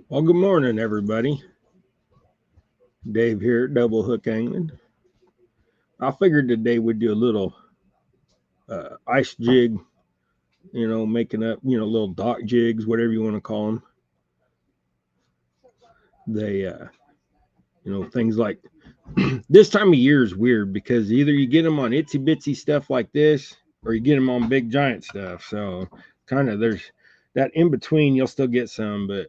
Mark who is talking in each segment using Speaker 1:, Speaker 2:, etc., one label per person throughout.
Speaker 1: Well, good morning, everybody. Dave here at Double Hook Angling. I figured today we'd do a little ice jig, making up, little dock jigs, whatever you want to call them. They, things like this time of year is weird because either you get them on itsy bitsy stuff like this or you get them on big giant stuff. So, kind of there's that in between, you'll still get some, but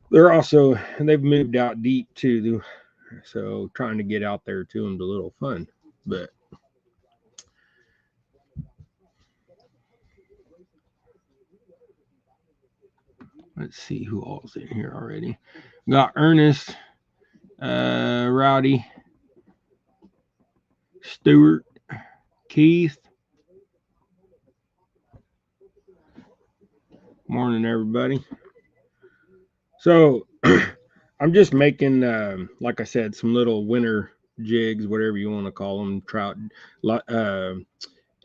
Speaker 1: they've moved out deep too. So, trying to get out there to them is a little fun. But let's see who all's in here already. Got Ernest, Rowdy, Stuart, Keith. Morning, everybody. So I'm just making, like I said, some little winter jigs, whatever you want to call them, trout,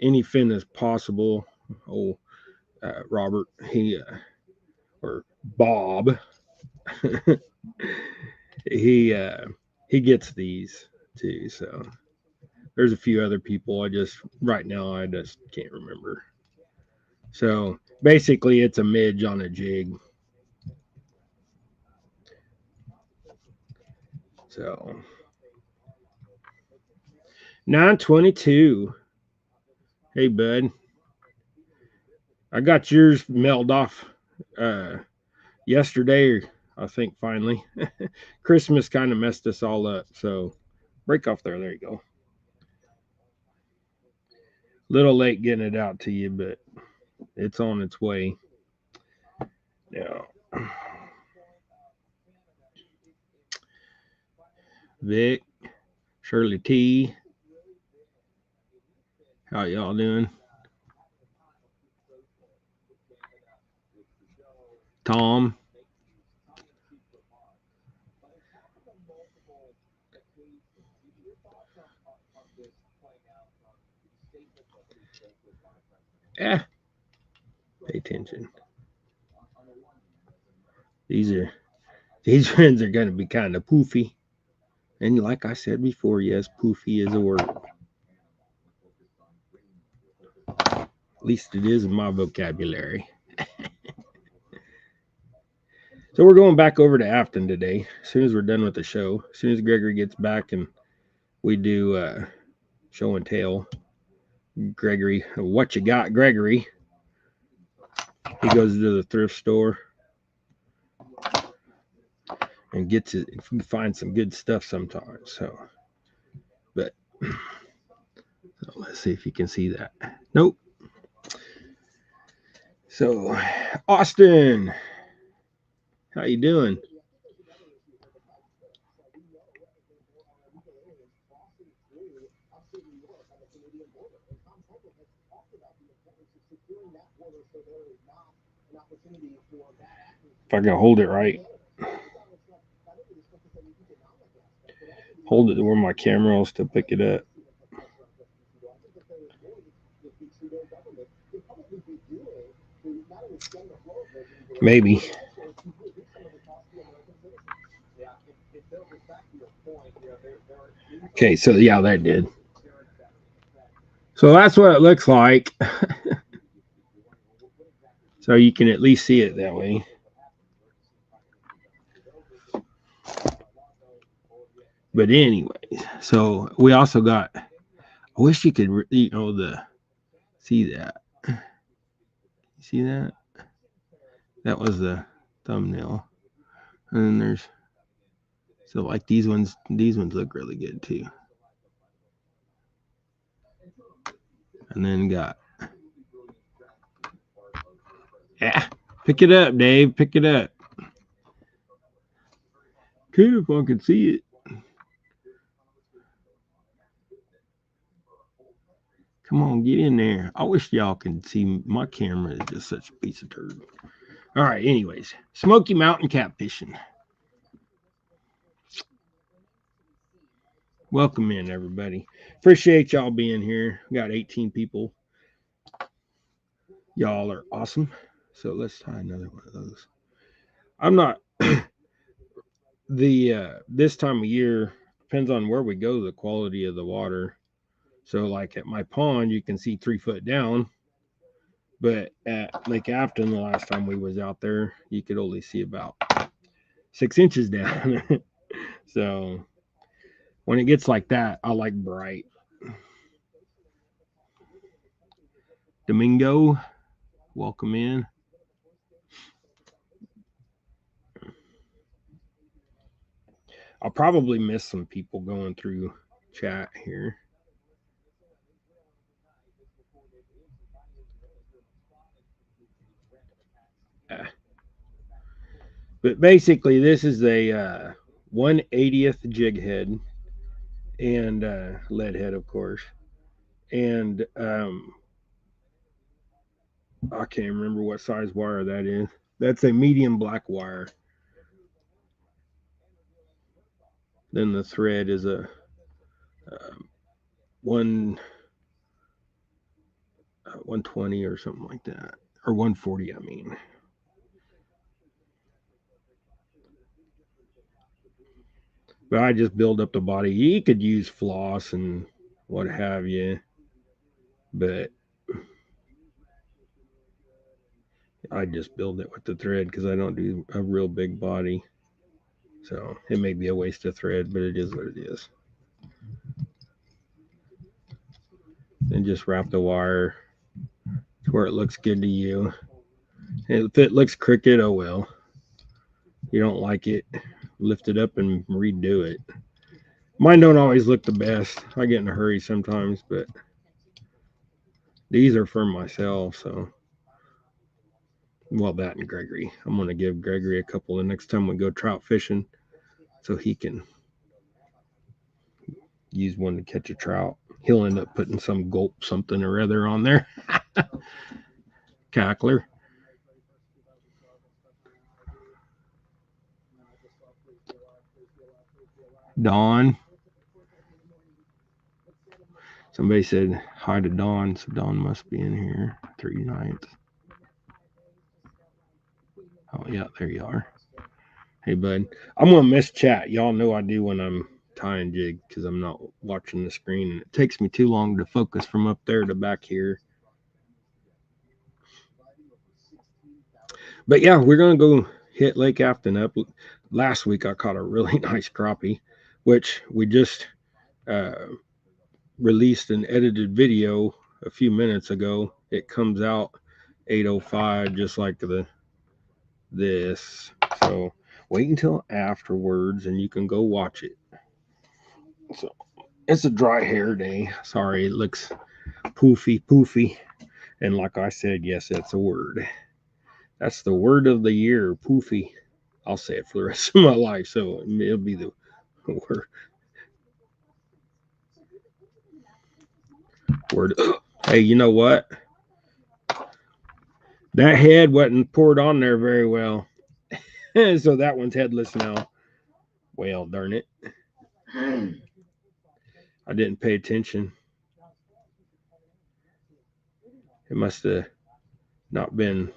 Speaker 1: any fin as possible. Oh, Robert, or Bob, he gets these too. So there's a few other people. Right now I just can't remember. So basically, it's a midge on a jig. So 922. Hey, bud. I got yours mailed off yesterday, I think, finally. Christmas kind of messed us all up. So break off there. There you go. Little late getting it out to you, but it's on its way. Now, Vic, Shirley T, how y'all doing? Tom. Yeah, pay attention. These friends are going to be kind of poofy. And like I said before, yes, poofy is a word. At least it is in my vocabulary. So we're going back over to Afton today. As soon as we're done with the show, as soon as Gregory gets back and we do show and tell. Gregory, what you got, Gregory? He goes to the thrift store and gets it. If you find some good stuff sometimes. But let's see if you can see that. Nope. So, Austin, how you doing? If I can hold it right. Hold it where my camera will still pick it up. Maybe. Okay, so yeah, that did. So that's what it looks like. So you can at least see it that way. But anyway, so we also got. I wish you could, see that. See that? That was the thumbnail. And then there's so like these ones look really good too. And then got pick it up, Dave. Pick it up. Okay, if I can see it. Come on, get in there. I wish y'all could see my camera is just such a piece of turd. All right, anyways, Smoky Mountain catfishing. Welcome in, everybody. Appreciate y'all being here. We got 18 people. Y'all are awesome. So let's try another one of those. I'm not this time of year depends on where we go, the quality of the water. So like at my pond, you can see 3 foot down, but at Lake Afton, the last time we was out there, you could only see about 6 inches down. So when it gets like that, I like bright. Domingo, welcome in. I'll probably miss some people going through chat here. But basically, this is a 1/80th jig head and lead head, of course. And I can't remember what size wire that is. That's a medium black wire. Then the thread is a one 120 or something like that, or 140. I mean. But I just build up the body. You could use floss and what have you, but I just build it with the thread because I don't do a real big body. So it may be a waste of thread, but it is what it is. And just wrap the wire to where it looks good to you. And if it looks crooked, oh well. You don't like it, lift it up and redo it. Mine don't always look the best. I get in a hurry sometimes, but these are for myself, so well, that and Gregory. I'm gonna give Gregory a couple the next time we go trout fishing, so he can use one to catch a trout. He'll end up putting some gulp something or other on there. Cackler. Dawn. Somebody said hi to Dawn, so Dawn must be in here. 3 nights. Oh yeah, there you are. Hey bud, I'm gonna miss chat. Y'all know I do when I'm tying jig because I'm not watching the screen, and it takes me too long to focus from up there to back here. But yeah, we're gonna go hit Lake Afton up. Last week I caught a really nice crappie, which we just uh, released an edited video a few minutes ago. It comes out 8:05, just like this. So wait until afterwards, and you can go watch it. So it's a dry hair day. Sorry, it looks poofy. And like I said, yes, that's a word. That's the word of the year, poofy. I'll say it for the rest of my life, so it'll be the word. Hey, you know what? That head wasn't poured on there very well. So that one's headless now. Well, darn it. I didn't pay attention. It must have not been.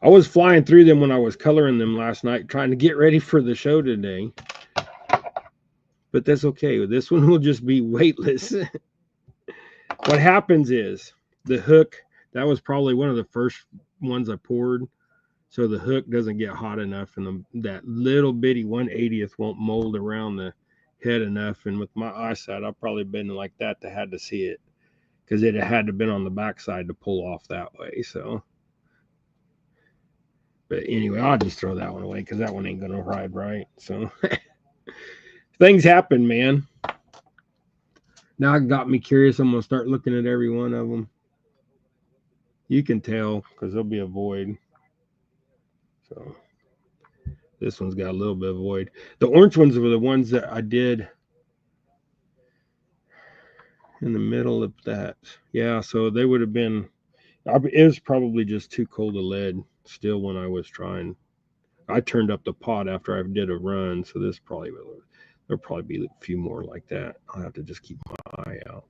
Speaker 1: I was flying through them when I was coloring them last night, trying to get ready for the show today. But that's okay. This one will just be weightless. What happens is the hook, that was probably one of the first ones I poured. So the hook doesn't get hot enough, and that little bitty 1/80th won't mold around the head enough. And with my eyesight, I've probably been like that to had to see it because it had to been on the backside to pull off that way. So, but anyway, I'll just throw that one away because that one ain't gonna ride right. So things happen, man. Now it got me curious. I'm gonna start looking at every one of them. You can tell because there'll be a void. So this one's got a little bit of void. The orange ones were the ones that I did in the middle of that. Yeah, so they would have been. It was probably just too cold a lead. still when I was trying. I turned up the pot after I did a run, so there'll probably be a few more like that. I'll have to just keep my eye out.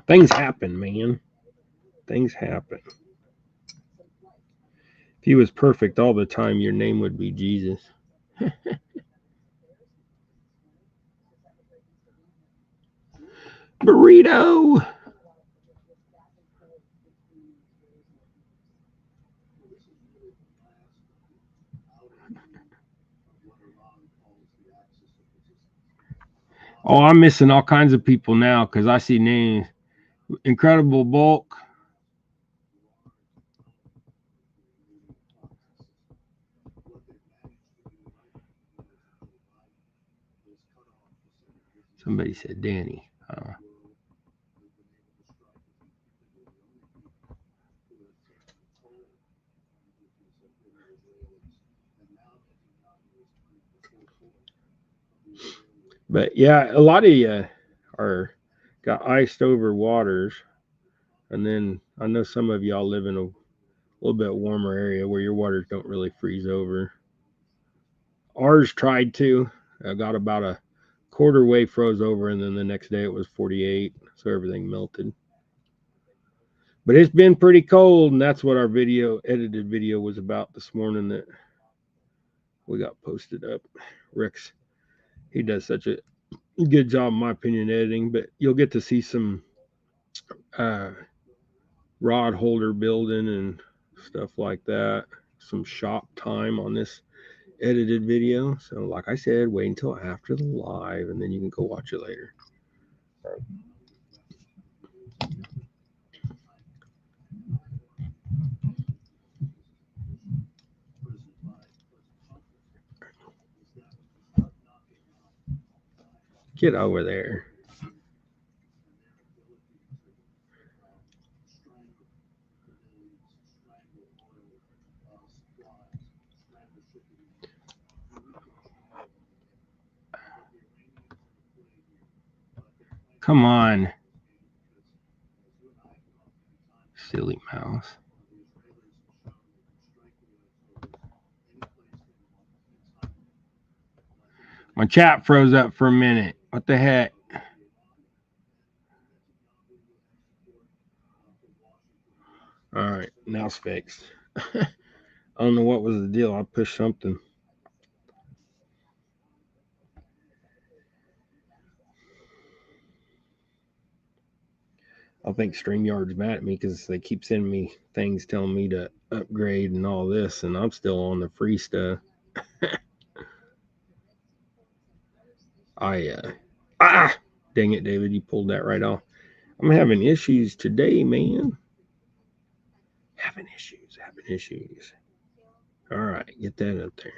Speaker 1: Things happen, man. Things happen. If he was perfect all the time, your name would be Jesus. Burrito. Oh, I'm missing all kinds of people now because I see names. Incredible Bulk. Somebody said Danny. But yeah, a lot of you are got iced over waters, and then I know some of y'all live in a little bit warmer area where your waters don't really freeze over. Ours tried to. I got about a quarter way froze over, and then the next day it was 48, so everything melted. But it's been pretty cold, and that's what our edited video was about this morning that we got posted up. Rick's, he does such a good job, in my opinion, editing, but you'll get to see some uh, rod holder building and stuff like that. Some shop time on this edited video. So, like I said, wait until after the live, and then you can go watch it later. Get over there. Come on. Silly mouse. My chat froze up for a minute. What the heck? All right, now it's fixed. I don't know what was the deal. I pushed something. I think StreamYard's mad at me because they keep sending me things telling me to upgrade and all this, and I'm still on the free stuff. Dang it, David, you pulled that right off. I'm having issues today, man. Having issues. All right, get that up there.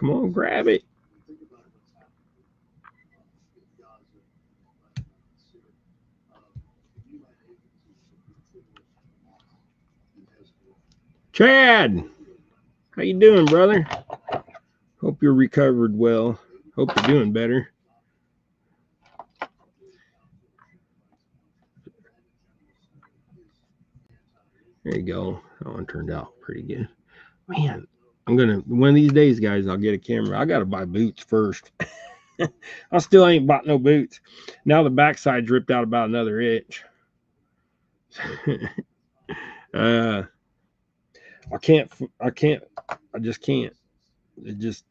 Speaker 1: Come on, grab it. Chad, how you doing, brother? Hope you're recovered well. Hope you're doing better. There you go. That one turned out pretty good. Man, I'm gonna one of these days, guys, I'll get a camera. I gotta buy boots first. I still ain't bought no boots. Now the backside's ripped out about another inch. I just can't. It just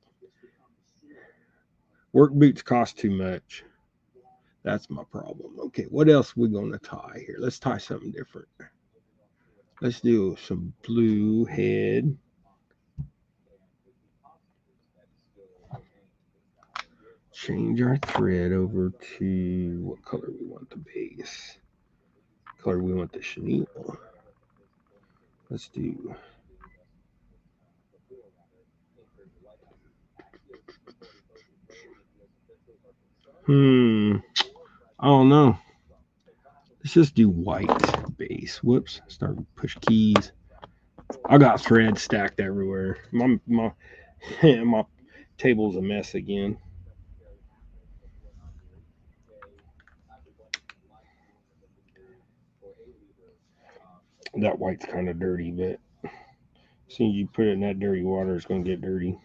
Speaker 1: work boots cost too much. That's my problem. Okay, what else we gonna tie here? Let's tie something different. Let's do some blue head. Change our thread over to what color we want the base. Color we want the chenille. Let's do I don't know. Let's just do white base. Whoops. Start push keys. I got thread stacked everywhere. My table's a mess again. That white's kind of dirty, but as soon as you put it in that dirty water, it's going to get dirty.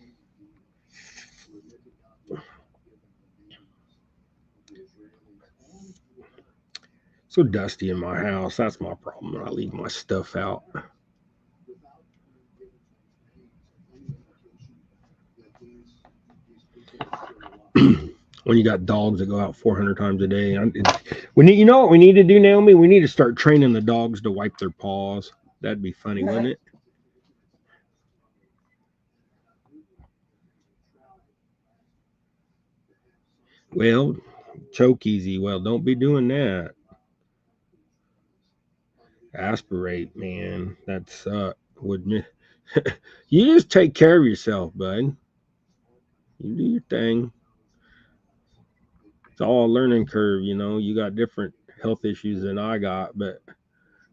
Speaker 1: So dusty in my house. That's my problem when I leave my stuff out. When you got dogs that go out 400 times a day, we need. You know what we need to do, Naomi? We need to start training the dogs to wipe their paws. That'd be funny, wouldn't it? Well, choke easy. Well, don't be doing that. Aspirate, man. That suck. Wouldn't it? You just take care of yourself, bud. You do your thing. It's all a learning curve, you know. You got different health issues than I got, but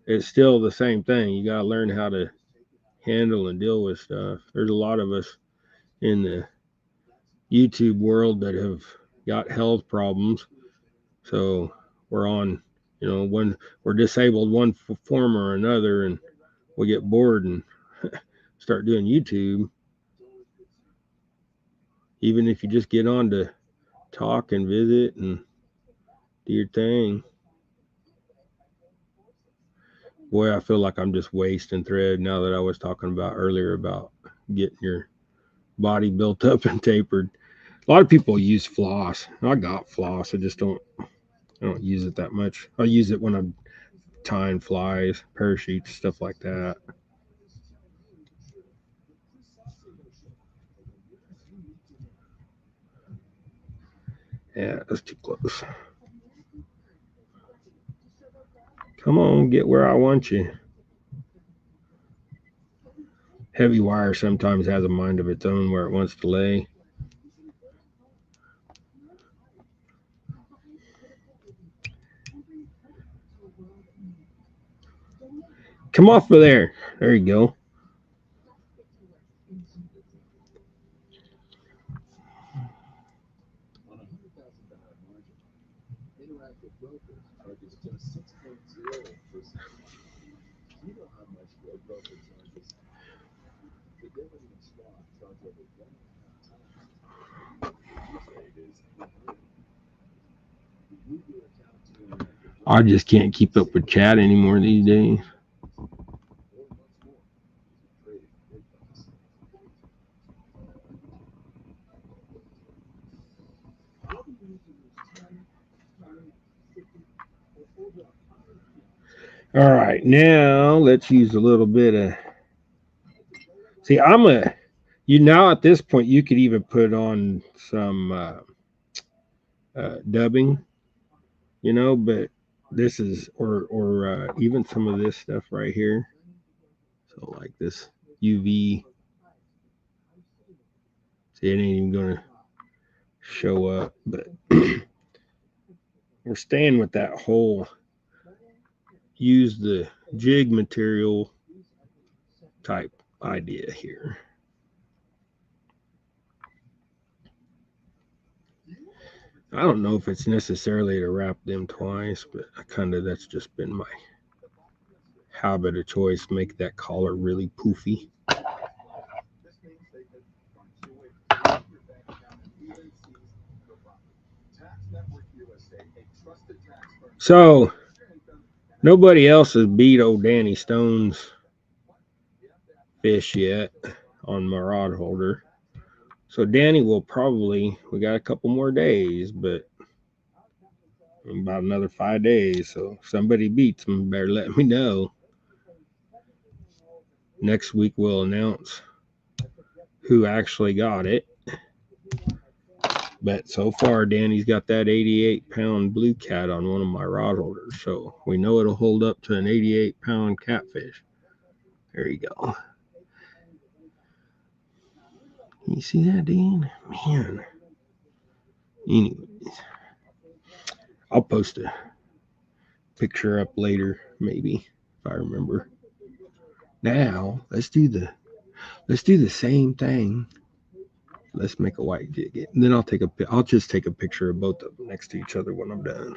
Speaker 1: it's still the same thing. You got to learn how to handle and deal with stuff. There's a lot of us in the YouTube world that have got health problems. So we're on, when we're disabled one form or another, and we get bored and start doing YouTube. Even if you just get on to talk and visit and do your thing. Boy, I feel like I'm just wasting thread now that I was talking about earlier about getting your body built up and tapered. A lot of people use floss. I got floss. I don't use it that much. I use it when I'm tying flies, parachutes, stuff like that. Yeah, that's too close. Come on, get where I want you. Heavy wire sometimes has a mind of its own where it wants to lay. Come off of there. There you go. I just can't keep up with chat anymore these days. All right, now let's use a little bit of. See, you now at this point you could even put on some dubbing, but this is or even some of this stuff right here. So like this UV, see, it ain't even gonna show up, but we're staying with that whole use the jig material type idea here. I don't know if it's necessarily to wrap them twice, but that's just been my habit of choice. Make that collar really poofy. So nobody else has beat old Danny Stone's fish yet on my rod holder. So Danny will probably, we got a couple more days, but about another 5 days. So if somebody beats him, better let me know. Next week we'll announce who actually got it. But so far, Danny's got that 88-pound blue cat on one of my rod holders. So we know it'll hold up to an 88-pound catfish. There you go. You see that, Dean? Man. Anyways. I'll post a picture up later, maybe, if I remember. Now let's do the same thing. Let's make a white jig. And then I'll just take a picture of both of them next to each other when I'm done.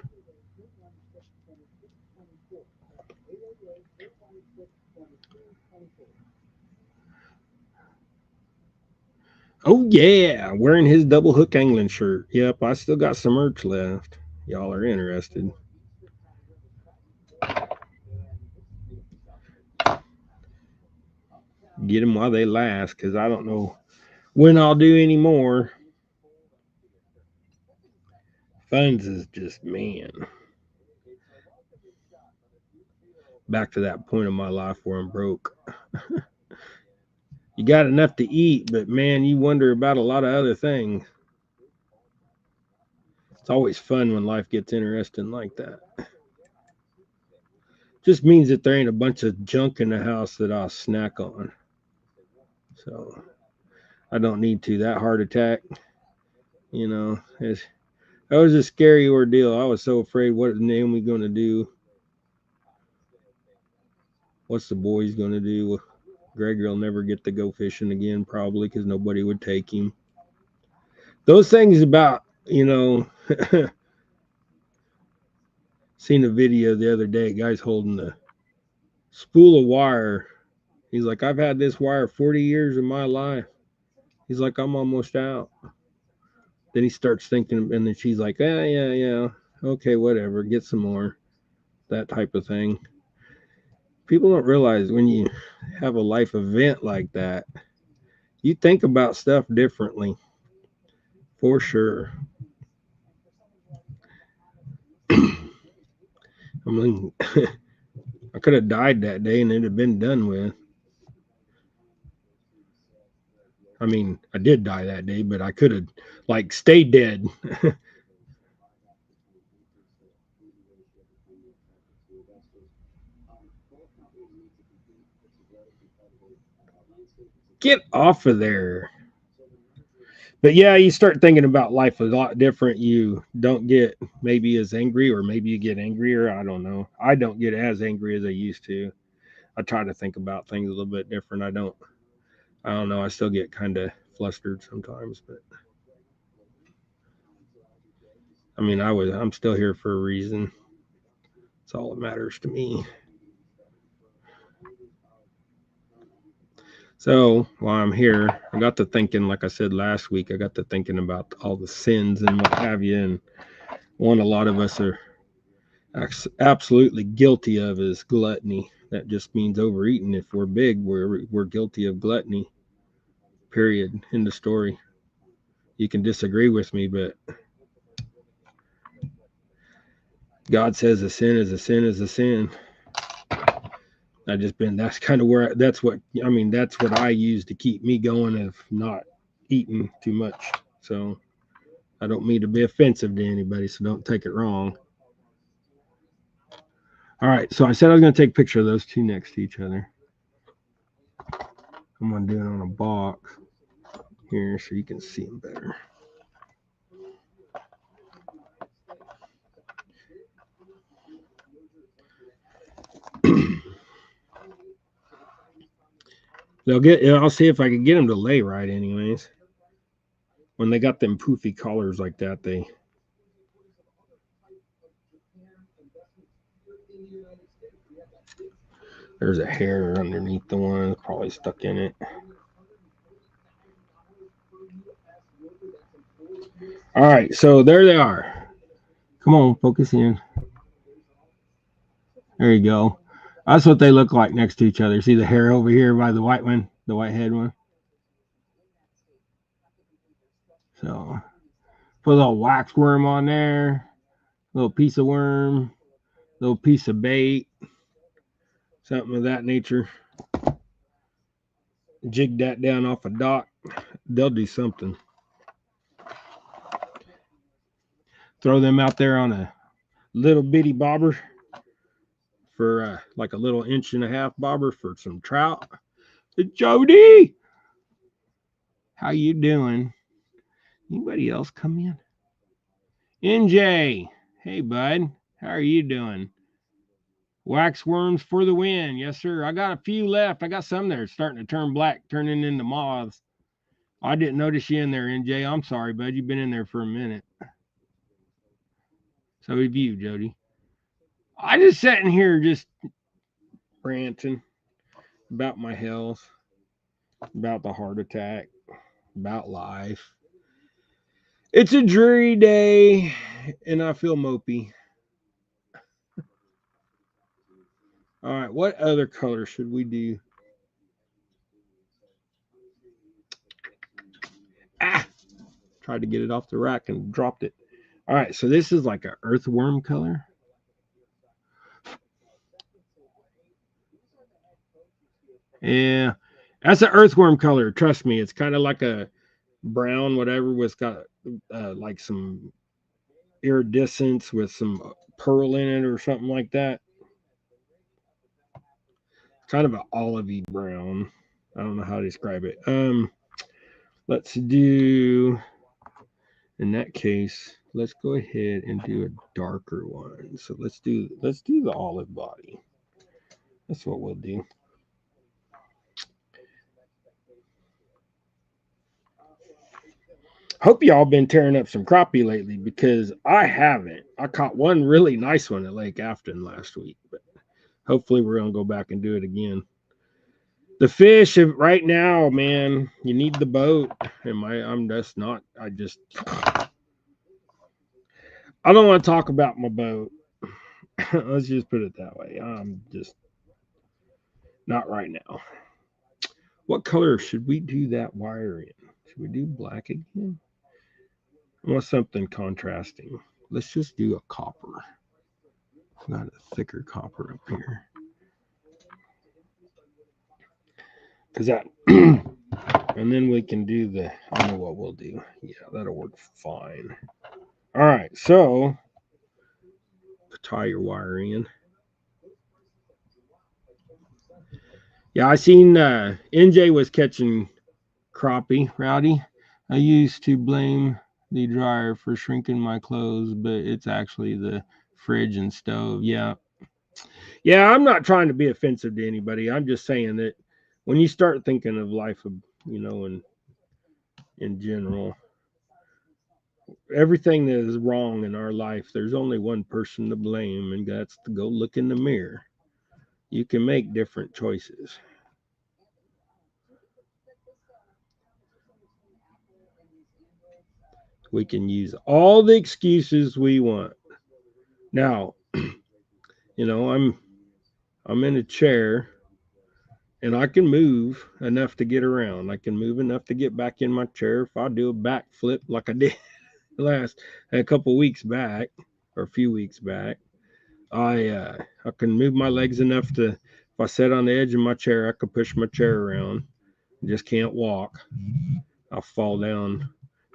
Speaker 1: Oh yeah, wearing his double hook angling shirt. Yep, I still got some merch left. Y'all are interested. Get them while they last, because I don't know when I'll do any more. Funds is just, man, back to that point of my life where I'm broke. You got enough to eat, but man, you wonder about a lot of other things. It's always fun when life gets interesting like that. Just means that there ain't a bunch of junk in the house that I'll snack on. So I don't need to. That heart attack, that was a scary ordeal. I was so afraid, what is Naomi going to do? What's the boys going to do? Greg will never get to go fishing again, probably, because nobody would take him. Those things about, seen a video the other day, guy's holding a spool of wire. He's like, I've had this wire 40 years of my life. He's like, I'm almost out. Then he starts thinking, and then she's like, yeah, okay, whatever, get some more. That type of thing. People don't realize when you have a life event like that, you think about stuff differently, for sure. I mean, I could have died that day and it'd have been done with. I mean, I did die that day, but I could have, stayed dead. Get off of there. But yeah, you start thinking about life a lot different. You don't get maybe as angry, or maybe you get angrier. I don't know. I don't get as angry as I used to. I try to think about things a little bit different. I don't know. I still get kind of flustered sometimes, but I mean, I'm still here for a reason. That's all that matters to me. So while I'm here, I got to thinking, like I said last week, I got to thinking about all the sins and what have you. And one a lot of us are absolutely guilty of is gluttony. That just means overeating. If we're big, we're guilty of gluttony. Period. End of story. You can disagree with me, but God says a sin is a sin is a sin. That's kind of where, that's what I use to keep me going, of not eating too much. So I don't mean to be offensive to anybody, so don't take it wrong. All right, so I said I was going to take a picture of those two next to each other. I'm going to do it on a box here so you can see them better. I'll see if I can get them to lay right anyways. When they got them poofy collars like that, there's a hair underneath the one, it's probably stuck in it. All right, so there they are. Come on, focus in. There you go. That's what they look like next to each other. See the hair over here by the white one, the white head one? So put a little wax worm on there, a little piece of worm, a little piece of bait, something of that nature. Jig that down off a dock. They'll do something. Throw them out there on a little bitty bobber for like a little 1.5-inch bobber for some trout. Jody, how you doing? Anybody else come in? NJ, Hey, bud. How are you doing? Wax worms for the win. Yes, sir. I got a few left. I got some that are starting to turn black, turning into moths. I didn't notice you in there, NJ. I'm sorry, bud. You've been in there for a minute. So have you, Jody. I just sitting here just ranting about my health, about the heart attack, about life. It's a dreary day, and I feel mopey. All right, what other color should we do? Ah, tried to get it off the rack and dropped it. All right, so this is like an earthworm color. Yeah, that's an earthworm color. Trust me, it's kind of like a brown, whatever, with got like some iridescence with some pearl in it or something like that. Kind of an olivey brown. I don't know how to describe it. Let's do in that case. Let's go ahead and do a darker one. So let's do the olive body. That's what we'll do. Hope y'all been tearing up some crappie lately because I haven't. I caught one really nice one at Lake Afton last week, but hopefully we're gonna go back and do it again. The fish right now, man, you need the boat. I'm just not. I don't want to talk about my boat. Let's just put it that way. I'm just not right now. What color should we do that wire in? Should we do black again? I want something contrasting. Let's just do a copper. Got a thicker copper up here. Cause that, and then we can do the. I know what we'll do. Yeah, that'll work fine. All right, so tie your wire in. Yeah, I seen NJ was catching crappie, Rowdy. I used to blame the dryer for shrinking my clothes, but it's actually the fridge and stove. Yeah. Yeah, I'm not trying to be offensive to anybody. I'm just saying that when you start thinking of life, in general, everything that is wrong in our life, there's only one person to blame, and that's to go look in the mirror. You can make different choices. We can use all the excuses we want. Now, I'm in a chair and I can move enough to get around. I can move enough to get back in my chair. If I do a backflip like I did last a couple weeks back or a few weeks back, I can move my legs enough to if I sit on the edge of my chair, I could push my chair around. I just can't walk. I'll fall down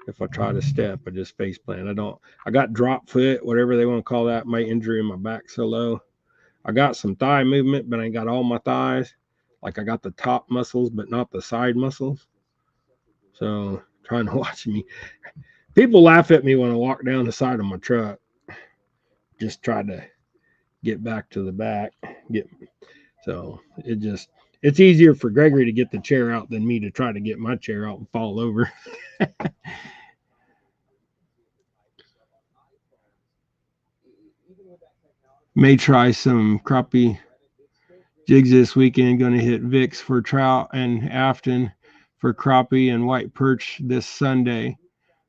Speaker 1: if I try to step. I just face plant. I got drop foot, whatever they want to call that, my injury in my back so low. I got some thigh movement, but I ain't got all my thighs. Like I got the top muscles, but not the side muscles. So trying to watch me. People laugh at me when I walk down the side of my truck. Just try to get back to the back. Get so it's easier for Gregory to get the chair out than me to try to get my chair out and fall over. May try some crappie jigs this weekend. Going to hit Vic's for trout and Afton for crappie and white perch this Sunday.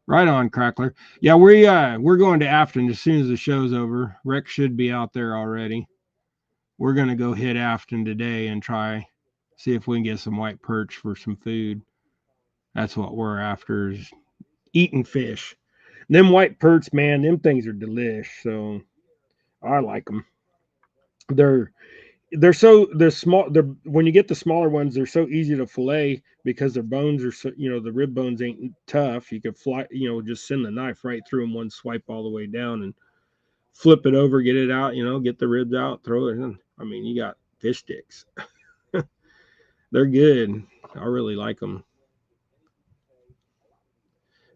Speaker 1: Right on, Crackler. Yeah, we're going to Afton as soon as the show's over. Rex should be out there already. We're gonna go hit Afton today and try see if we can get some white perch for some food. That's what we're after is eating fish. Them white perch, man, them things are delish. So I like them. They're they're small. They're when you get the smaller ones, they're so easy to fillet because their bones are so the rib bones ain't tough. You could just send the knife right through them, one swipe all the way down, and flip it over, get it out. Get the ribs out, throw it in. I mean, you got fish sticks. They're good. I really like them.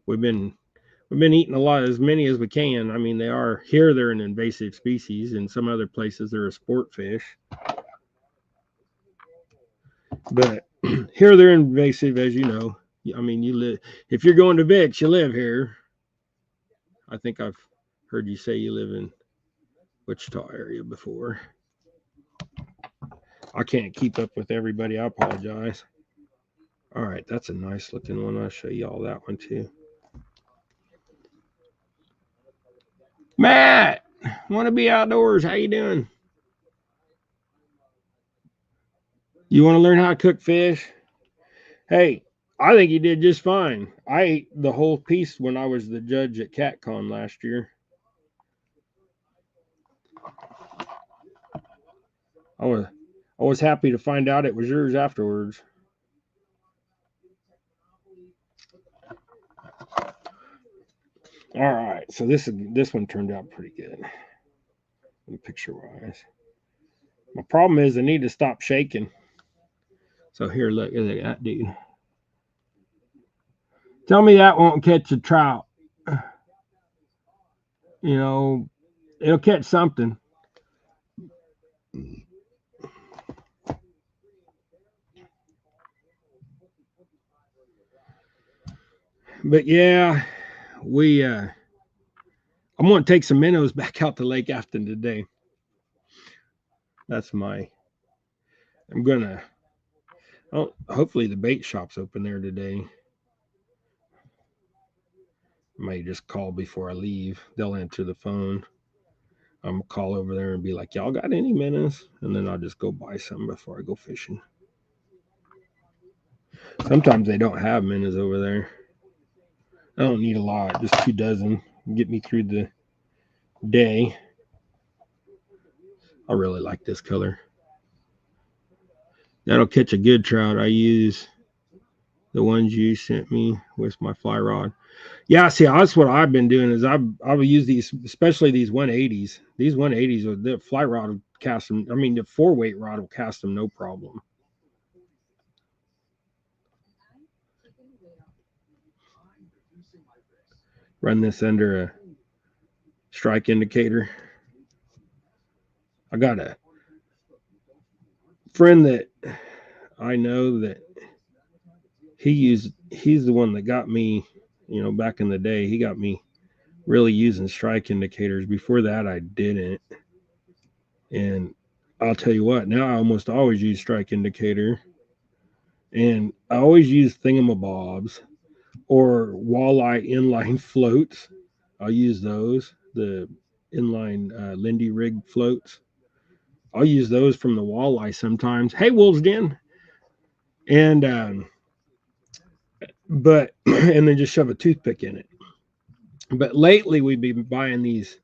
Speaker 1: We've been We've been eating as many as we can. I mean, they're an invasive species. In some other places, they're a sport fish. But here they're invasive, as you know. I mean, if you're going to Vicks, you live here. I think I've heard you say you live in Wichita area before. I can't keep up with everybody. I apologize. All right, that's a nice looking one. I'll show you all that one too. Matt, want to be outdoors? How you doing? You want to learn how to cook fish? Hey, I think you did just fine. I ate the whole piece when I was the judge at CatCon last year. I was I was happy to find out it was yours afterwards. All right, so this one turned out pretty good, picture wise. My problem is I need to stop shaking. So here, look at that dude. Tell me that won't catch a trout. You know, it'll catch something. But yeah, I'm gonna take some minnows back out to Lake Afton today. That's I'm gonna. Oh, hopefully the bait shop's open there today. I might just call before I leave. They'll answer the phone. I'm gonna call over there and be like, "Y'all got any minnows?" And then I'll just go buy some before I go fishing. Sometimes they don't have minnows over there. I don't need a lot, just 2 dozen. Get me through the day. I really like this color. That'll catch a good trout. I use the ones you sent me with my fly rod. Yeah, see, that's what I've been doing is I've used these, especially these 180s. These 180s, the fly rod will cast them. I mean, the 4-weight rod will cast them no problem. Run this under a strike indicator. I got a friend that I know that he's the one that got me, back in the day. He got me really using strike indicators. Before that, I didn't. And I'll tell you what, now I almost always use strike indicator. And I always use thingamabobs or walleye inline floats. I'll use those, the inline Lindy rig floats. I'll use those from the walleye sometimes. Hey, Wolves Den. And, but, and then just shove a toothpick in it. But lately we've been buying these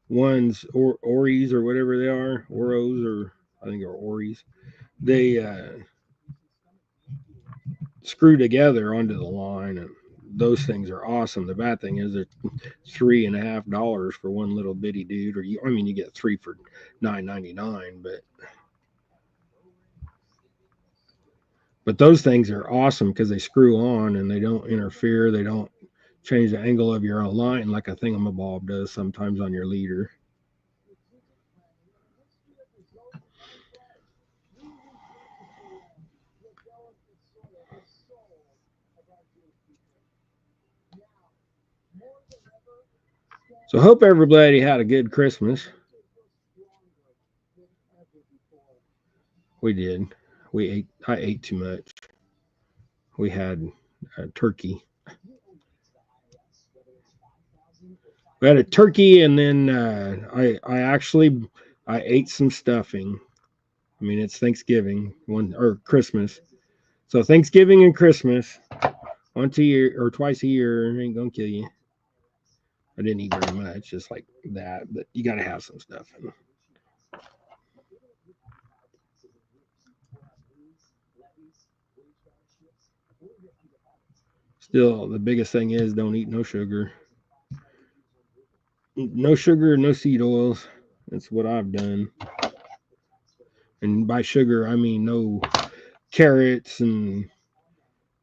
Speaker 1: ones, or Oris or whatever they are, Oros, or I think they're Oris. They screw together onto the line, and those things are awesome. The bad thing is they're $3.50 for one little bitty dude, or you get 3 for $9.99, but those things are awesome because they screw on and they don't interfere. They don't change the angle of your line like a thingamabob does sometimes on your leader. So hope everybody had a good Christmas. We did. I ate too much. We had turkey. We had a turkey, and then I ate some stuffing. I mean, it's Thanksgiving or Christmas, so Thanksgiving and Christmas once a year or twice a year ain't gonna kill you. I didn't eat very much, just like that, but you gotta have some stuffing. Still, the biggest thing is don't eat no sugar. No sugar, no seed oils. That's what I've done. And by sugar, I mean no carrots and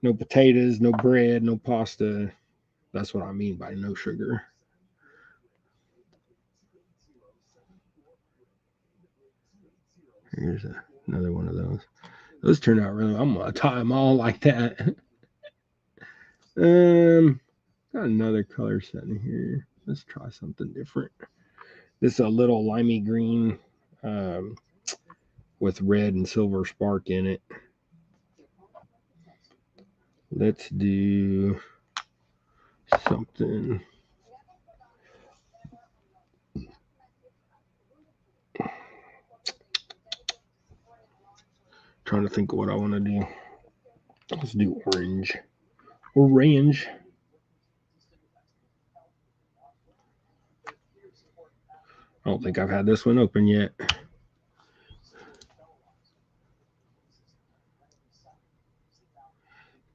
Speaker 1: no potatoes, no bread, no pasta. That's what I mean by no sugar. Here's another one of those. Those turn out really. I'm gonna tie them all like that. Got another color set in here. Let's try something different. This is a little limey green um, with red and silver spark in it. Let's do something. Trying to think of what I want to do. Let's do orange. Orange. I don't think I've had this one open yet.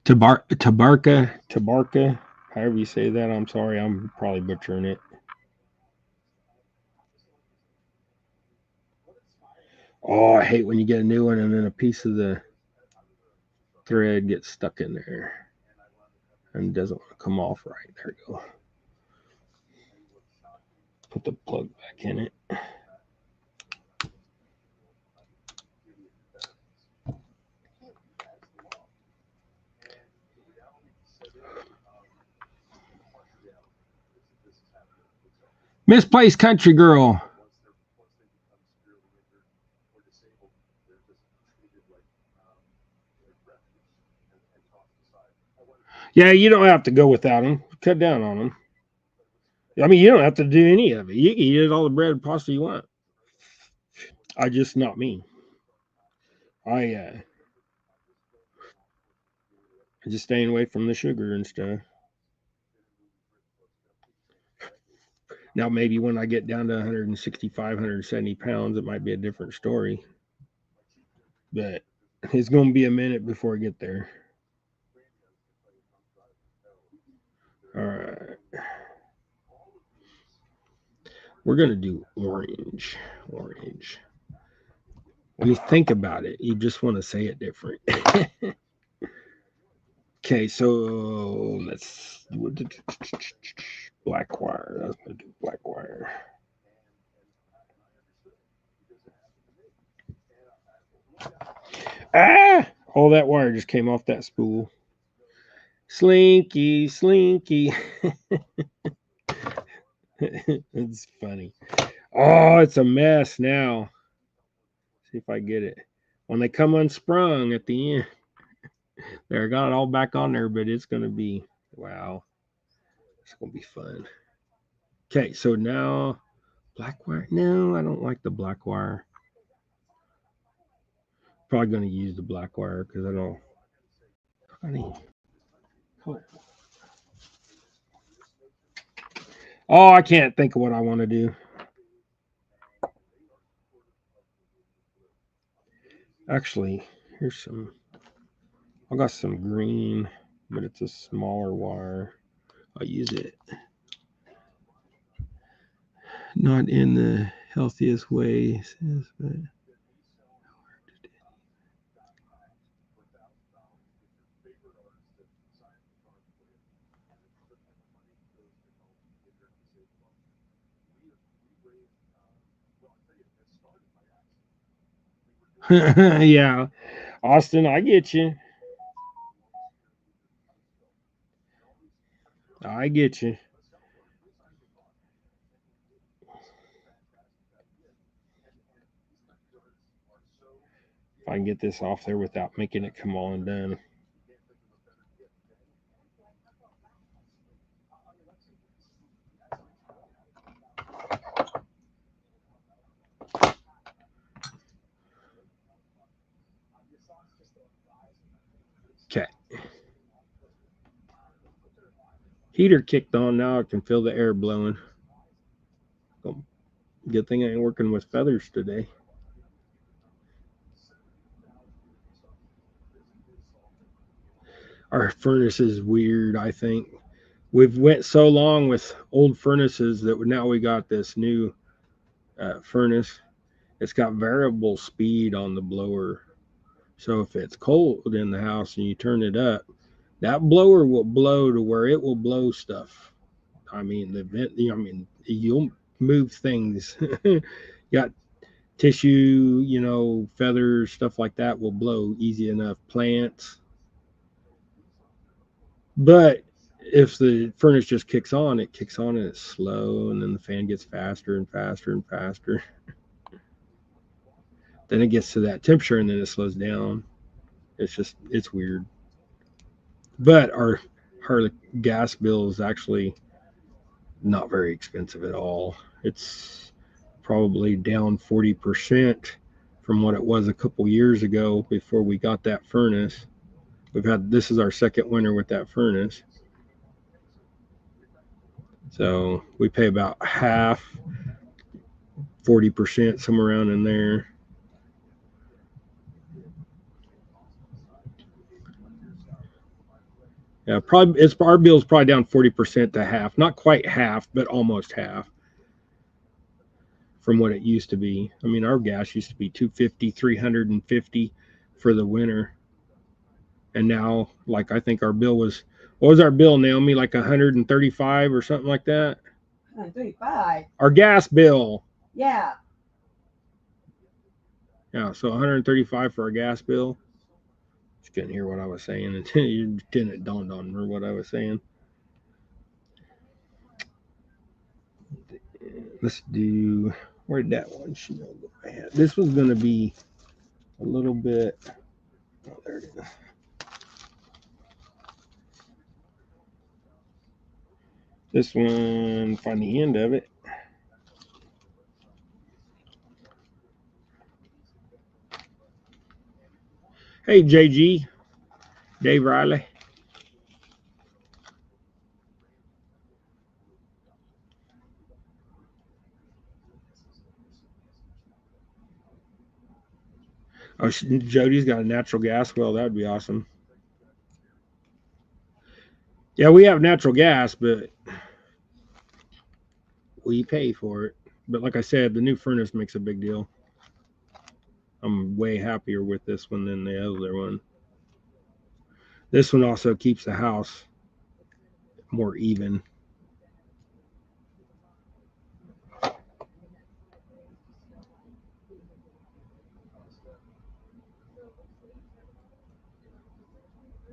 Speaker 1: Tabarka, however you say that. I'm sorry, I'm probably butchering it. Oh, I hate when you get a new one and then a piece of the thread gets stuck in there and doesn't want to come off right. There we go. Put the plug back in it. Misplaced country girl. Yeah, you don't have to go without them. Cut down on them. I mean, you don't have to do any of it. You can eat all the bread and pasta you want. I just not me. I just staying away from the sugar and stuff. Now maybe when I get down to 165, 170 pounds, it might be a different story. But it's going to be a minute before I get there. All right. We're going to do orange. Orange. When you think about it, you just want to say it different. Okay, so let's do black wire. Let's do black wire. Ah! All that wire just came off that spool. Slinky, slinky. It's funny. Oh, it's a mess now. See if I get it. When they come unsprung at the end, there, I got it all back on there, but it's going to be, wow. It's going to be fun. Okay, so now black wire. No, I don't like the black wire. Probably going to use the black wire because I don't. Funny. Oh, I can't think of what I want to do. Actually, here's some. I got some green, but it's a smaller wire. I'll use it. Not in the healthiest way, but yeah, Austin, I get you. I get you. If I can get this off there without making it come all undone. Okay. Heater kicked on now. I can feel the air blowing. Good thing I ain't working with feathers today. Our furnace is weird, I think. We've went so long with old furnaces that now we got this new furnace. It's got variable speed on the blower. So if it's cold in the house and you turn it up, That blower will blow to where it will blow stuff. I mean, the vent, I mean, you'll move things. You got tissue, feathers, stuff like that will blow easy enough. Plants. But if the furnace just kicks on, it kicks on and it's slow, and then the fan gets faster and faster and faster. Then it gets to that temperature and then it slows down. It's weird. But our gas bill is actually not very expensive at all. It's probably down 40% from what it was a couple years ago before we got that furnace. This is our second winter with that furnace. So we pay about half, 40%, somewhere around in there. Yeah, probably our bill's probably down 40% to half. Not quite half, but almost half from what it used to be. I mean, our gas used to be 250, 350 for the winter. And now, like, I think our bill was, what was our bill, Naomi? Like 135 or something like that?
Speaker 2: 135.
Speaker 1: Our gas bill.
Speaker 2: Yeah.
Speaker 1: Yeah, so 135 for our gas bill. Just couldn't hear what I was saying until it dawned on me what I was saying. Let's do, where'd that one go? This was going to be a little bit, oh, there it is. This one, find the end of it. Hey, JG, Dave Riley. Oh, Jody's got a natural gas well. That would be awesome. Yeah, we have natural gas, but we pay for it. But like I said, the new furnace makes a big deal. I'm way happier with this one than the other one. This one also keeps the house more even.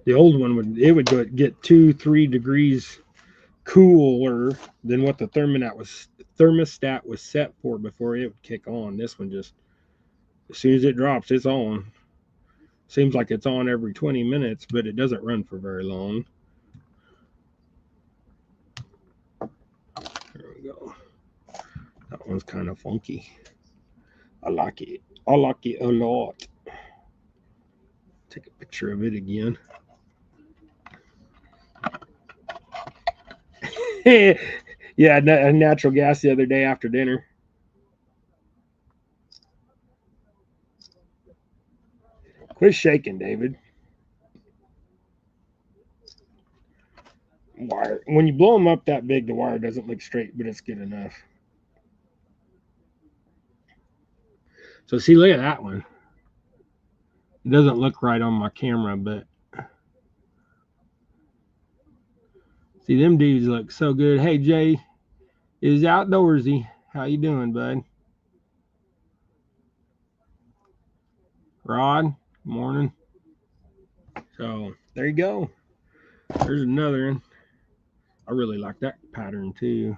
Speaker 1: The old one would get 2-3 degrees cooler than what the thermostat was set for before it would kick on. This one just, as soon as it drops, it's on. Seems like it's on every 20 minutes, but it doesn't run for very long. There we go. That one's kind of funky. I like it. I like it a lot. Take a picture of it again. Yeah, natural gas the other day after dinner. Quit shaking, David. Wire. When you blow them up that big, the wire doesn't look straight, but it's good enough. So see, look at that one. It doesn't look right on my camera, but see, them dudes look so good. Hey, Jay is outdoorsy. How you doing, bud? Rod, morning. So there you go. There's another one. I really like that pattern too.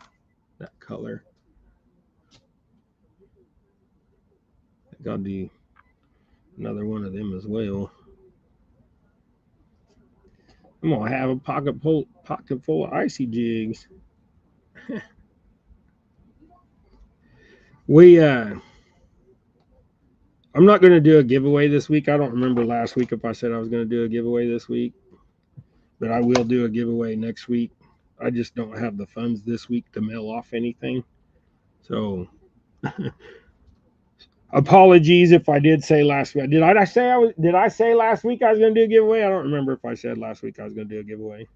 Speaker 1: That color. I gotta do another one of them as well. I'm gonna have a pocket full of icy jigs. We I'm not gonna do a giveaway this week. I don't remember last week if I said I was gonna do a giveaway this week, but I will do a giveaway next week. I just don't have the funds this week to mail off anything. So apologies if I did say last week. Did I say last week I was gonna do a giveaway? I don't remember if I said last week I was gonna do a giveaway.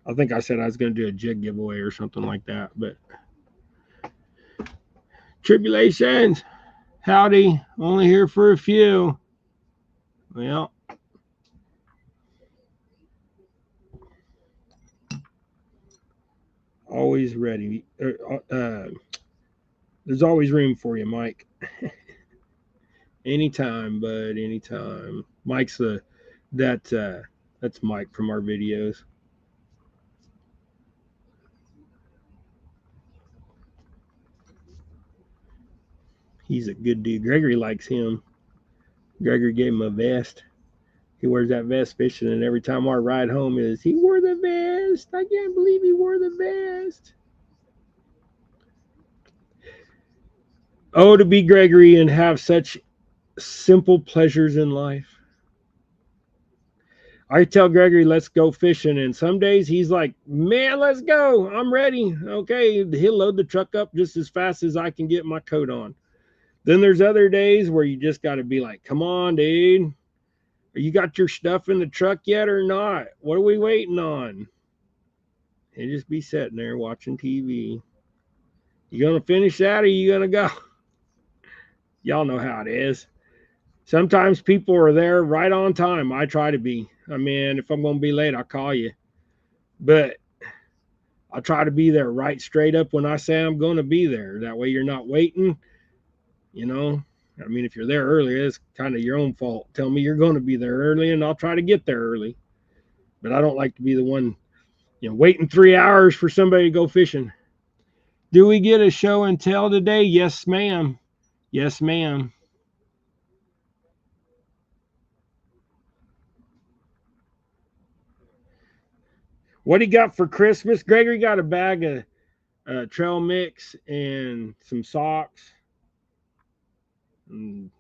Speaker 1: I think I said I was going to do a jig giveaway or something like that. But tribulations, howdy, only here for a few. Well, Always ready. There's always room for you, Mike. Anytime, bud. Anytime. Mike's that's Mike from our videos. He's a good dude. Gregory likes him. Gregory gave him a vest. He wears that vest fishing, and every time our ride home is, he wore the vest. I can't believe he wore the vest. Oh, to be Gregory and have such simple pleasures in life. I tell Gregory, let's go fishing. And some days he's like, man, let's go. I'm ready. Okay. He'll load the truck up just as fast as I can get my coat on. Then there's other days where you just got to be like, come on, dude. You got your stuff in the truck yet or not? What are we waiting on? And just be sitting there watching TV. You going to finish that or you going to go? Y'all know how it is. Sometimes people are there right on time. I try to be. I mean, if I'm going to be late, I'll call you. But I'll try to be there right straight up when I say I'm going to be there. That way you're not waiting. You know, I mean, if you're there early, it's kind of your own fault. Tell me you're going to be there early and I'll try to get there early. But I don't like to be the one, waiting 3 hours for somebody to go fishing. Do we get a show and tell today? Yes, ma'am. Yes, ma'am. What he got for Christmas? Gregory got a bag of trail mix and some socks and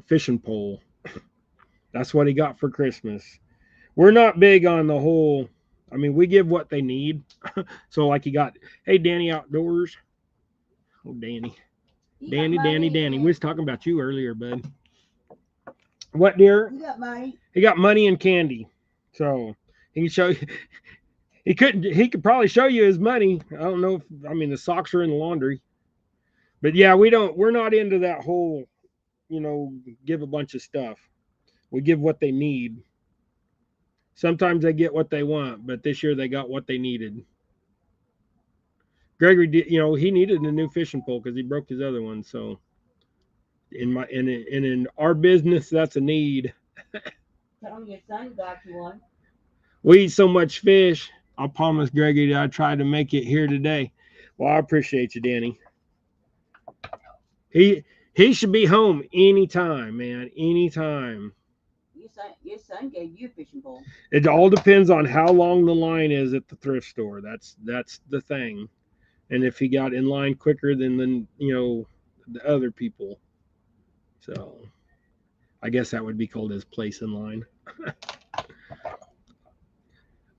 Speaker 1: fishing pole. That's what he got for Christmas. We're not big on the whole. I mean, we give what they need. So, like, he got, hey, Danny Outdoors. Oh, Danny. Danny. We was talking about you earlier, bud. What, dear?
Speaker 2: You got money.
Speaker 1: He got money and candy. So, he can show you. He could probably show you his money. I don't know if, the socks are in the laundry. But yeah, we're not into that whole, give a bunch of stuff. We give what they need. Sometimes they get what they want, but this year they got what they needed. Gregory did, he needed a new fishing pole because he broke his other one. So in our business, that's a need.
Speaker 2: Tell him your son got you one.
Speaker 1: We eat so much fish. I promise Gregory that I tried to make it here today. Well, I appreciate you, Danny. He should be home anytime, man. Anytime.
Speaker 2: Your son gave you a fishing pole.
Speaker 1: It all depends on how long the line is at the thrift store. That's the thing. And if he got in line quicker than the other people. So I guess that would be called his place in line.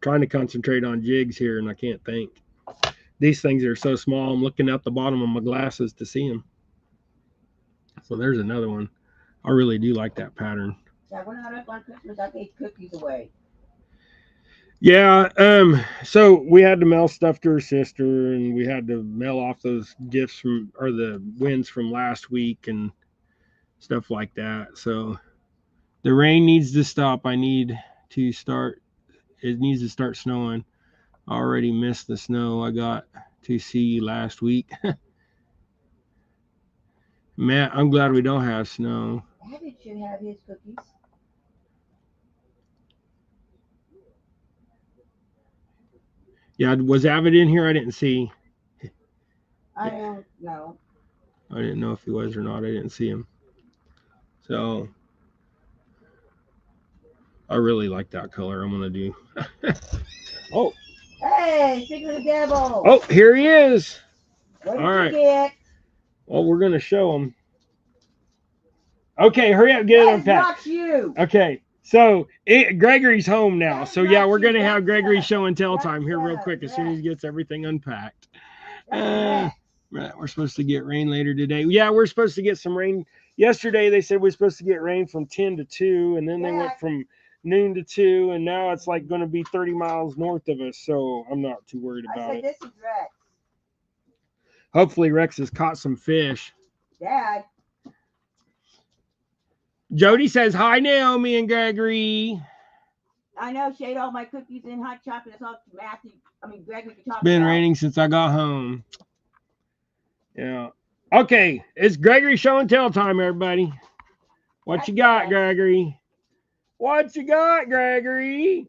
Speaker 1: Trying to concentrate on jigs here and I can't think. These things are so small. I'm looking out the bottom of my glasses to see them. So there's another one. I really do like that pattern.
Speaker 2: Yeah, we're not up on Christmas. I gave cookies away.
Speaker 1: Yeah, so we had to mail stuff to her sister and we had to mail off those gifts or the wins from last week and stuff like that. So the rain needs to stop. It needs to start snowing. I already missed the snow I got to see last week. Matt, I'm glad we don't have snow.
Speaker 2: Abbott should have his cookies.
Speaker 1: Yeah, was Avid in here? I didn't see.
Speaker 2: I don't know.
Speaker 1: I didn't know if he was or not. I didn't see him. So I really like that color. I'm gonna do. Oh.
Speaker 2: Hey, speak of the devil.
Speaker 1: Oh, here he is.
Speaker 2: What did
Speaker 1: All right.
Speaker 2: you get?
Speaker 1: Well, we're gonna show him. Okay, hurry up, get it unpacked.
Speaker 2: Not you.
Speaker 1: Okay, so Gregory's home now.
Speaker 2: That's
Speaker 1: So yeah,
Speaker 2: not
Speaker 1: we're
Speaker 2: you.
Speaker 1: gonna have
Speaker 2: That's
Speaker 1: Gregory
Speaker 2: Rex.
Speaker 1: show and tell
Speaker 2: That's
Speaker 1: time here real
Speaker 2: Rex.
Speaker 1: quick as soon as he gets everything unpacked.
Speaker 2: That's
Speaker 1: Right, we're supposed to get rain later today. Yeah, we're supposed to get some rain. Yesterday they said we're supposed to get rain from 10 to 2, and then they went from noon to 2, and now it's like going to be 30 miles north of us. So I'm not too worried
Speaker 2: I
Speaker 1: about
Speaker 2: said,
Speaker 1: it.
Speaker 2: this is Rex.
Speaker 1: Hopefully Rex has caught some fish.
Speaker 2: Dad.
Speaker 1: Jody says hi, Naomi and Gregory.
Speaker 2: I know she ate all my cookies and hot chocolate. That's all Gregory could talk
Speaker 1: Been
Speaker 2: about.
Speaker 1: raining since I got home. Yeah. Okay, it's Gregory show and tell time, everybody. What you got, Gregory? What you got, Gregory?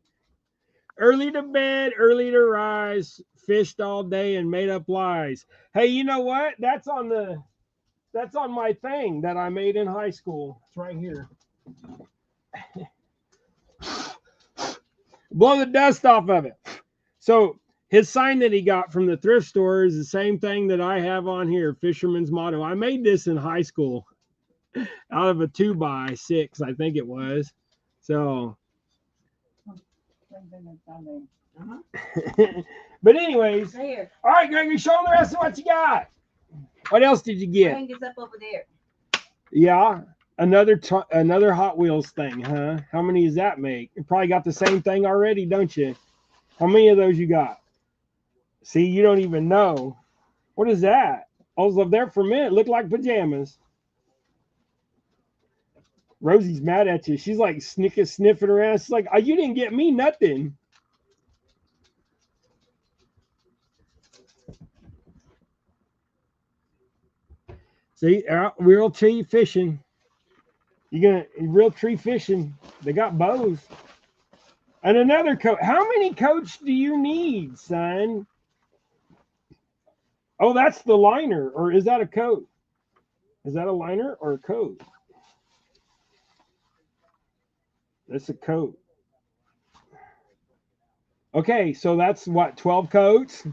Speaker 1: Early to bed, early to rise, fished all day and made up lies. Hey, you know what? That's on my thing that I made in high school. It's right here. Blow the dust off of it. So his sign that he got from the thrift store is the same thing that I have on here, Fisherman's Motto. I made this in high school out of a 2x6, I think it was. So, but anyways,
Speaker 2: Right here.
Speaker 1: All right, Gregory, show them the rest of what you got. What else did you get?
Speaker 2: Hang this up over there.
Speaker 1: Yeah, another Hot Wheels thing, huh? How many does that make? You probably got the same thing already, don't you? How many of those you got? See, you don't even know. What is that? I was up there for a minute. It looked like pajamas. Rosie's mad at you. She's like sniffing around. She's like, oh, you didn't get me nothing. See, real tree fishing. Real tree fishing. They got bows. And another coat. How many coats do you need, son? Oh, that's the liner. Or is that a coat? Is that a liner or a coat? That's a coat. Okay, so that's what, 12 coats?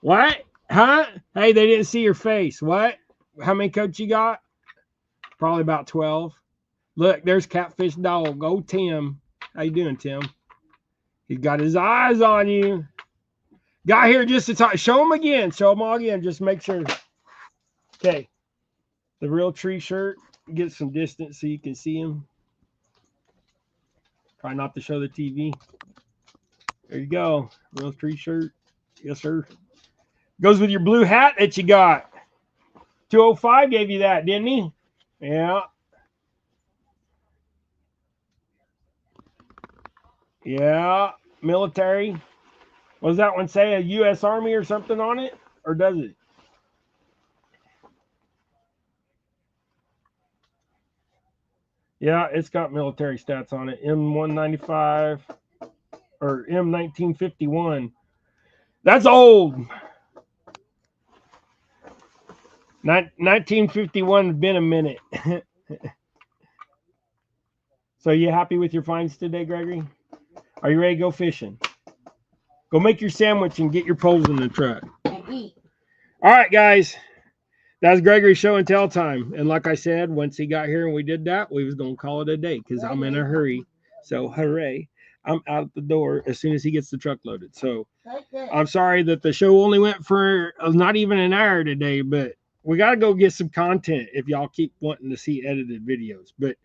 Speaker 1: What? Huh? Hey, they didn't see your face. What? How many coats you got? Probably about 12. Look, there's Catfish Dog. Oh, Tim. How you doing, Tim? He's got his eyes on you. Got here just to talk. Show him again. Show him all again. Just make sure. Okay. The real tree shirt. Get some distance so you can see him. Try not to show the TV. There you go. Real tree shirt. Yes, sir. Goes with your blue hat that you got. 205 gave you that, didn't he? Yeah. Yeah. Military. What does that one say? A U.S. Army or something on it? Or does it? Yeah, it's got military stats on it. M195 or M1951. That's old. 1951 has been a minute. So you happy with your finds today, Gregory? Are you ready to go fishing? Go make your sandwich and get your poles in the truck.
Speaker 2: And eat.
Speaker 1: All right, guys. That's Gregory's show and tell time. And like I said, once he got here and we did that, we was going to call it a day because I'm in a hurry. So hooray. I'm out the door as soon as he gets the truck loaded. So I'm sorry that the show only went for not even an hour today, but we got to go get some content if y'all keep wanting to see edited videos. But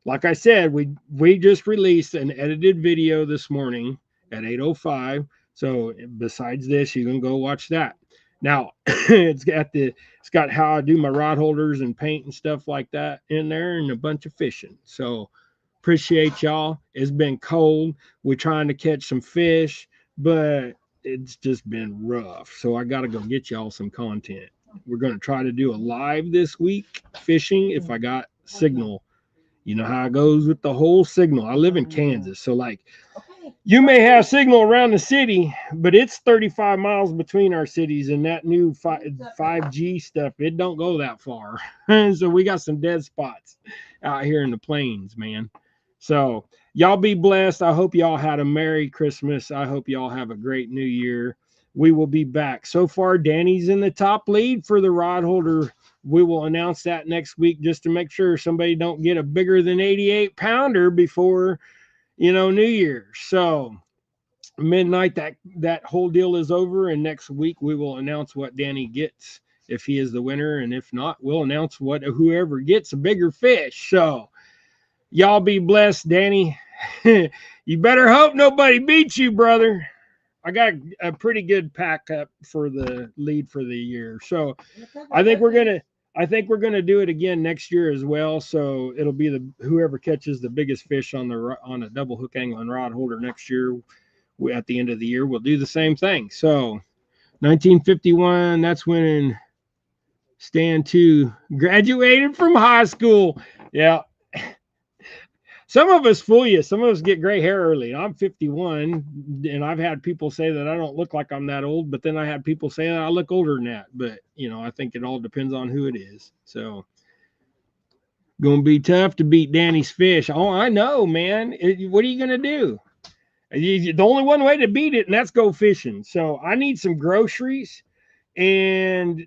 Speaker 1: like I said, we just released an edited video this morning at 8:05. So besides this, you can go watch that. Now it's got how I do my rod holders and paint and stuff like that in there, and a bunch of fishing. So appreciate y'all. It's been cold. We're trying to catch some fish, but it's just been rough. So I got to go get y'all some content. We're going to try to do a live this week fishing if I got signal. You know how it goes with the whole signal. I live in Kansas, so like you may have signal around the city, but it's 35 miles between our cities, and that new 5G stuff, it don't go that far. So we got some dead spots out here in the plains, man. So y'all be blessed. I hope y'all had a Merry Christmas. I hope y'all have a great New Year. We will be back. So far, Danny's in the top lead for the rod holder. We will announce that next week just to make sure somebody don't get a bigger than 88 pounder before, New Year's. So midnight, that whole deal is over. And next week we will announce what Danny gets if he is the winner. And if not, we'll announce whoever gets a bigger fish. So y'all be blessed, Danny. You better hope nobody beats you, brother. I got a pretty good pack up for the lead for the year. So I think we're going to I think we're going to do it again next year as well. So it'll be the whoever catches the biggest fish on a double hook angling rod holder next year. At the end of the year, we'll do the same thing. So 1951, that's when Stan 2 graduated from high school. Yeah. Some of us fool you. Some of us get gray hair early. I'm 51, and I've had people say that I don't look like I'm that old, but then I had people say that I look older than that. But, I think it all depends on who it is. So, going to be tough to beat Danny's fish. Oh, I know, man. What are you going to do? The only one way to beat it, and that's go fishing. So, I need some groceries, and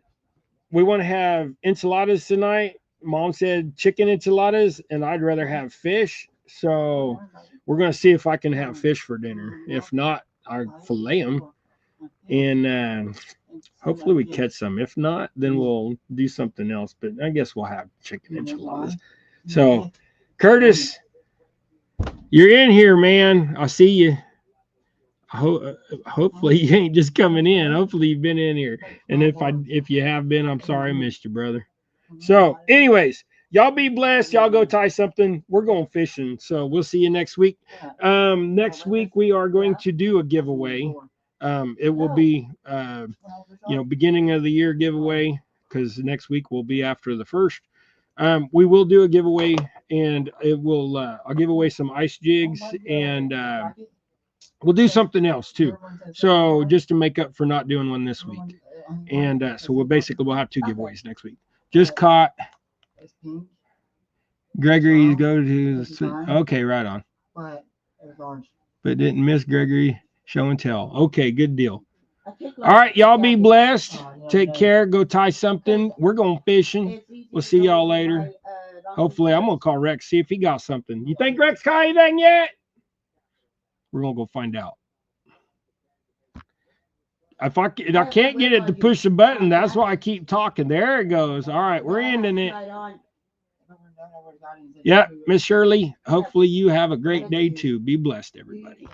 Speaker 1: we want to have enchiladas tonight. Mom said chicken enchiladas, and I'd rather have fish. So we're going to see if I can have fish for dinner. If not, I'll fillet them. And hopefully we catch some. If not, then we'll do something else. But I guess we'll have chicken enchiladas. So, Curtis, you're in here, man. I see you. Hopefully you ain't just coming in. Hopefully you've been in here. And if you have been, I'm sorry I missed you, brother. So, anyways, y'all be blessed. Y'all go tie something. We're going fishing. So we'll see you next week. Next week we are going to do a giveaway. It will be beginning of the year giveaway, because next week will be after the first. We will do a giveaway, and it will I'll give away some ice jigs, and we'll do something else too. So just to make up for not doing one this week. And so we'll have two giveaways next week. Just caught Gregory go to okay, right on. But didn't miss Gregory show and tell. Okay, good deal. All right, y'all be blessed. Take care. Go tie something. We're going fishing. We'll see y'all later. Hopefully, I'm gonna call Rex, see if he got something. You think Rex caught anything yet? We're gonna go find out. If I can't get it to push the button, that's why I keep talking. There it goes. All right, we're ending it. Yeah, Miss Shirley, hopefully you have a great day too. Be blessed, everybody.